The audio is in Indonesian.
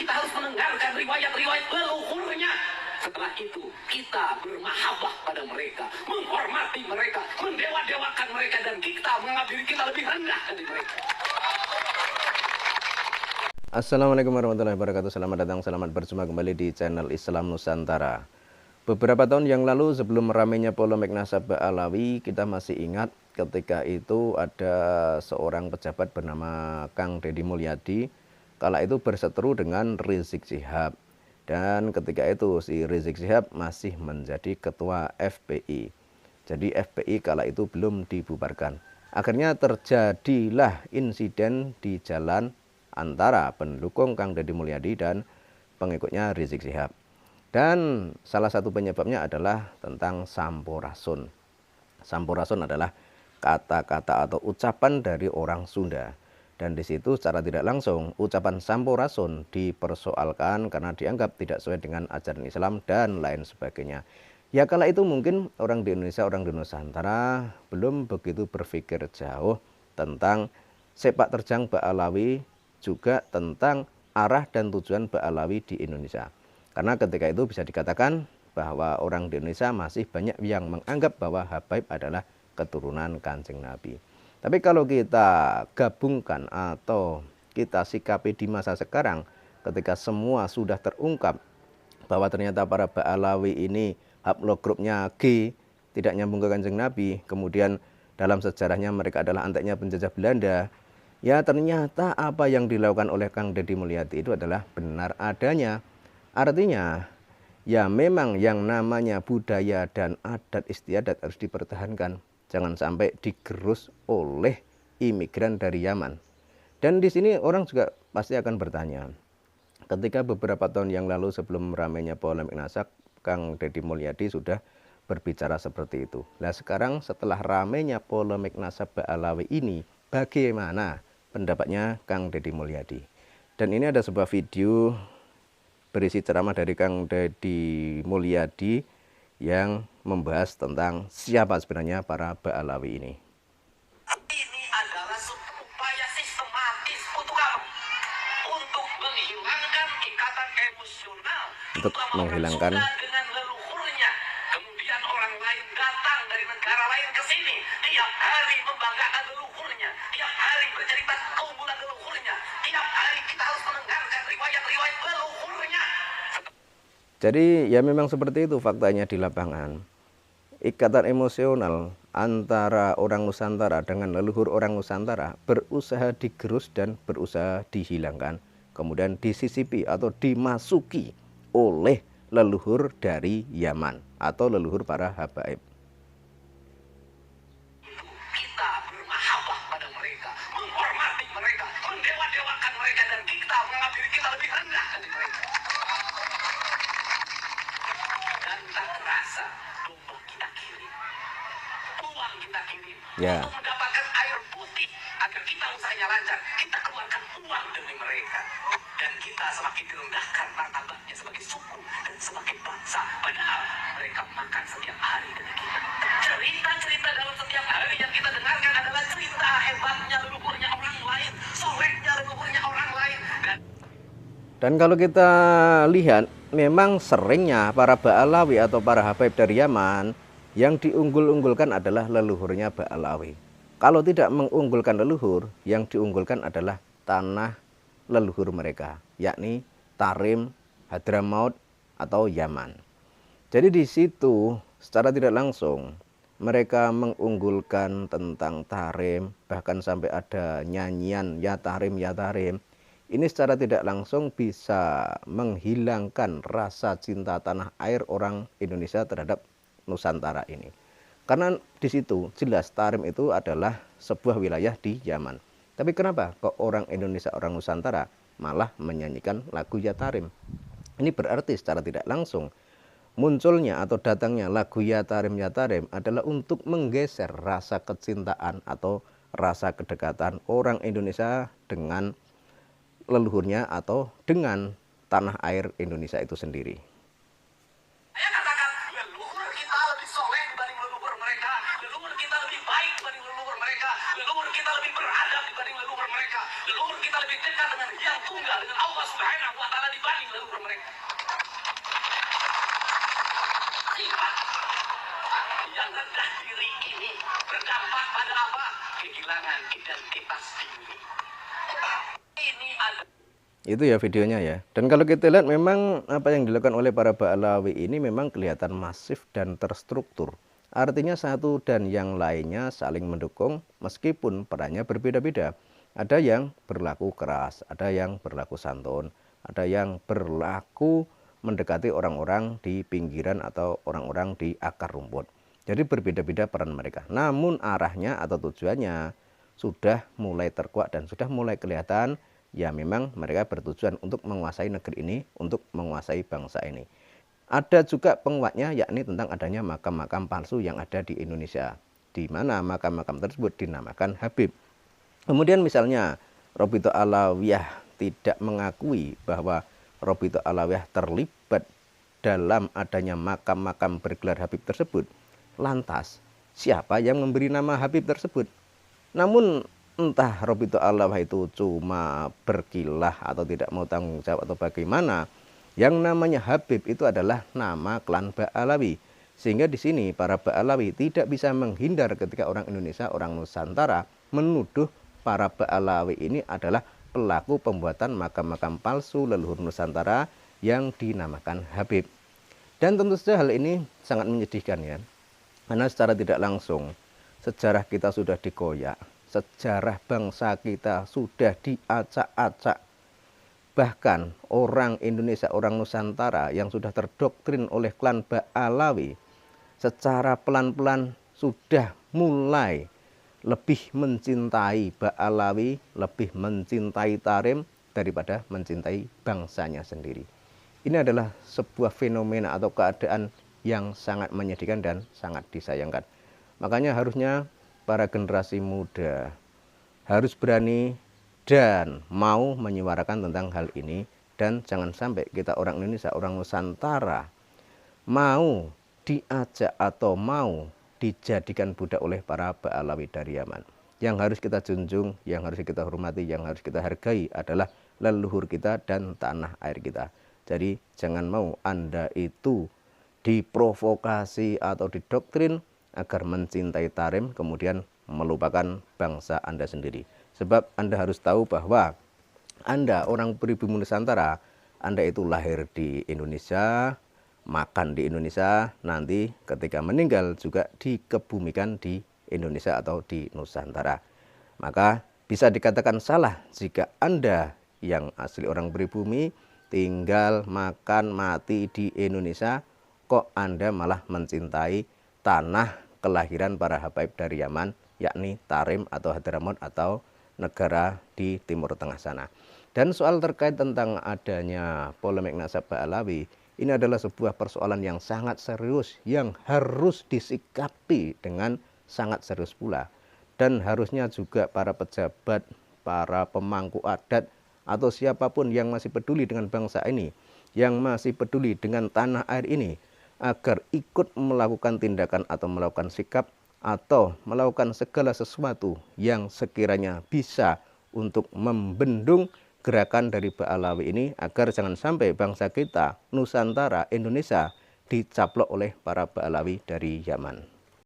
kita harus mendengarkan riwayat-riwayat leluhurnya. Setelah itu, kita bermahabbah pada mereka, menghormati mereka, mendewa-dewakan mereka, dan kita menganggap diri kita lebih rendah dari mereka. Assalamualaikum warahmatullahi wabarakatuh. Selamat datang, selamat berjumpa kembali di channel Islam Nusantara. Beberapa tahun yang lalu sebelum ramainya polemik nasabah Alawi, kita masih ingat ketika itu ada seorang pejabat bernama Kang Deddy Mulyadi. Kala itu berseteru dengan Rizik Syihab. Dan ketika itu si Rizik Syihab masih menjadi ketua FPI. Jadi FPI kala itu belum dibubarkan. Akhirnya terjadilah insiden di jalan antara pendukung Kang Deddy Mulyadi dan pengikutnya Rizik Syihab. Dan salah satu penyebabnya adalah tentang Sampurasun. Sampurasun adalah kata-kata atau ucapan dari orang Sunda. Dan di situ secara tidak langsung ucapan Sampurasun dipersoalkan karena dianggap tidak sesuai dengan ajaran Islam dan lain sebagainya. Ya kala itu mungkin orang di Indonesia, orang di Nusantara belum begitu berpikir jauh tentang sepak terjang Ba'alawi, juga tentang arah dan tujuan Ba'alawi di Indonesia. Karena ketika itu bisa dikatakan bahwa orang di Indonesia masih banyak yang menganggap bahwa Habaib adalah keturunan Kanjeng Nabi. Tapi kalau kita gabungkan atau kita sikapi di masa sekarang, ketika semua sudah terungkap bahwa ternyata para Ba'alawi ini haplogrupnya G, tidak nyambung ke Kanjeng Nabi, kemudian dalam sejarahnya mereka adalah anteknya penjajah Belanda, ya ternyata apa yang dilakukan oleh Kang Deddy Mulyadi itu adalah benar adanya. Artinya, ya memang yang namanya budaya dan adat istiadat harus dipertahankan. Jangan sampai digerus oleh imigran dari Yaman. Dan di sini orang juga pasti akan bertanya, ketika beberapa tahun yang lalu sebelum ramainya polemik nasab, Kang Deddy Mulyadi sudah berbicara seperti itu. Nah sekarang setelah ramainya polemik nasab Ba'alawi ini, bagaimana pendapatnya Kang Deddy Mulyadi? Dan ini ada sebuah video berisi ceramah dari Kang Deddy Mulyadi yang membahas tentang siapa sebenarnya para Ba'alawi ini. Ini adalah upaya sistematis untuk apa? Untuk menghilangkan ikatan emosional, Untuk menghilangkan dengan leluhurnya. Kemudian orang lain datang dari negara lain ke sini, tiap hari membanggakan leluhurnya, tiap hari bercerita keunggulan leluhurnya, tiap hari kita harus mendengarkan riwayat-riwayat leluhurnya. Jadi ya memang seperti itu faktanya di lapangan. Ikatan emosional antara orang Nusantara dengan leluhur orang Nusantara berusaha digerus dan berusaha dihilangkan. Kemudian disisipi atau dimasuki oleh leluhur dari Yaman atau leluhur para Habaib. Kita bermahabbah pada mereka, menghormati mereka, mendewa-dewakan mereka, dan kita menganggap diri kita lebih rendah dari mereka. Dan tak terasa domba kita kirim, uang kita kirim, Ya. untuk mendapatkan air putih agar kita usahanya lancar, kita keluarkan uang demi mereka. Dan kita semakin direndahkan martabatnya sebagai suku dan sebagai bangsa, padahal mereka makan setiap hari dengan kita. Cerita-cerita dalam setiap hari yang kita dengarkan adalah cerita hebatnya leluhurnya orang lain, solehnya leluhurnya orang lain. Dan kalau kita lihat, memang seringnya para Ba'alawi atau para Habaib dari Yaman yang diunggul-unggulkan adalah leluhurnya Ba'alawi. Kalau tidak mengunggulkan leluhur, yang diunggulkan adalah tanah leluhur mereka, yakni Tarim, Hadramaut, atau Yaman. Jadi di situ secara tidak langsung mereka mengunggulkan tentang Tarim, bahkan sampai ada nyanyian Ya Tarim, Ya Tarim. Ini secara tidak langsung bisa menghilangkan rasa cinta tanah air orang Indonesia terhadap Nusantara ini. Karena di situ jelas Tarim itu adalah sebuah wilayah di Yaman. Tapi kenapa kok orang Indonesia, orang Nusantara malah menyanyikan lagu Ya Tarim? Ini berarti secara tidak langsung munculnya atau datangnya lagu Ya Tarim adalah untuk menggeser rasa kecintaan atau rasa kedekatan orang Indonesia dengan leluhurnya atau dengan tanah air Indonesia itu sendiri. Saya katakan leluhur kita lebih soleh dibanding leluhur mereka, leluhur kita lebih baik dibanding leluhur mereka, leluhur kita lebih beradab dibanding leluhur mereka, leluhur kita lebih dekat dengan Yang Tunggal, dengan Allah Subhanahu wa Ta'ala sifat yang rendah diri ini berdampak pada apa? Kehilangan identitas diri. Ini ada. Itu ya videonya ya. Dan kalau kita lihat memang apa yang dilakukan oleh para Ba'alawi ini memang kelihatan masif dan terstruktur. Artinya satu dan yang lainnya saling mendukung meskipun perannya berbeda-beda. Ada yang berlaku keras, ada yang berlaku santun, ada yang berlaku mendekati orang-orang di pinggiran atau orang-orang di akar rumput. Jadi berbeda-beda peran mereka. Namun arahnya atau tujuannya sudah mulai terkuat dan sudah mulai kelihatan. Ya memang mereka bertujuan untuk menguasai negeri ini, untuk menguasai bangsa ini. Ada juga penguatnya yakni tentang adanya makam-makam palsu yang ada di Indonesia. Di mana makam-makam tersebut dinamakan Habib. Kemudian misalnya Robito Alawiyah tidak mengakui bahwa Robito Alawiyah terlibat dalam adanya makam-makam bergelar Habib tersebut. Lantas siapa yang memberi nama Habib tersebut? Namun entah Robito Alawiyah itu cuma berkilah atau tidak mau tanggung jawab atau bagaimana. Yang namanya Habib itu adalah nama klan Ba'alawi. Sehingga di sini para Ba'alawi tidak bisa menghindar ketika orang Indonesia, orang Nusantara menuduh para Ba'alawi ini adalah pelaku pembuatan makam-makam palsu leluhur Nusantara yang dinamakan Habib. Dan tentu saja hal ini sangat menyedihkan ya. Karena secara tidak langsung sejarah kita sudah dikoyak, sejarah bangsa kita sudah diacak-acak. Bahkan orang Indonesia, orang Nusantara yang sudah terdoktrin oleh klan Ba'alawi secara pelan-pelan sudah mulai lebih mencintai Ba'alawi, lebih mencintai Tarim daripada mencintai bangsanya sendiri. Ini adalah sebuah fenomena atau keadaan yang sangat menyedihkan dan sangat disayangkan. Makanya harusnya para generasi muda harus berani dan mau menyuarakan tentang hal ini. Dan jangan sampai kita orang Indonesia, orang Nusantara mau diajak atau mau dijadikan budak oleh para Ba'alawi dari Yaman. Yang harus kita junjung, yang harus kita hormati, yang harus kita hargai adalah leluhur kita dan tanah air kita. Jadi jangan mau Anda itu diprovokasi atau didoktrin agar mencintai Tarim kemudian melupakan bangsa Anda sendiri. Sebab Anda harus tahu bahwa Anda orang pribumi Nusantara, Anda itu lahir di Indonesia, makan di Indonesia, nanti ketika meninggal juga dikebumikan di Indonesia atau di Nusantara. Maka bisa dikatakan salah jika Anda yang asli orang pribumi tinggal, makan, mati di Indonesia, kok Anda malah mencintai tanah kelahiran para habaib dari Yaman, yakni Tarim atau Hadramaut atau negara di Timur Tengah sana. Dan soal terkait tentang adanya polemik nasab Ba'alawi, ini adalah sebuah persoalan yang sangat serius yang harus disikapi dengan sangat serius pula. Dan harusnya juga para pejabat, para pemangku adat atau siapapun yang masih peduli dengan bangsa ini, yang masih peduli dengan tanah air ini, agar ikut melakukan tindakan atau melakukan sikap atau melakukan segala sesuatu yang sekiranya bisa untuk membendung gerakan dari Ba'alawi ini agar jangan sampai bangsa kita, Nusantara, Indonesia dicaplok oleh para Ba'alawi dari Yaman.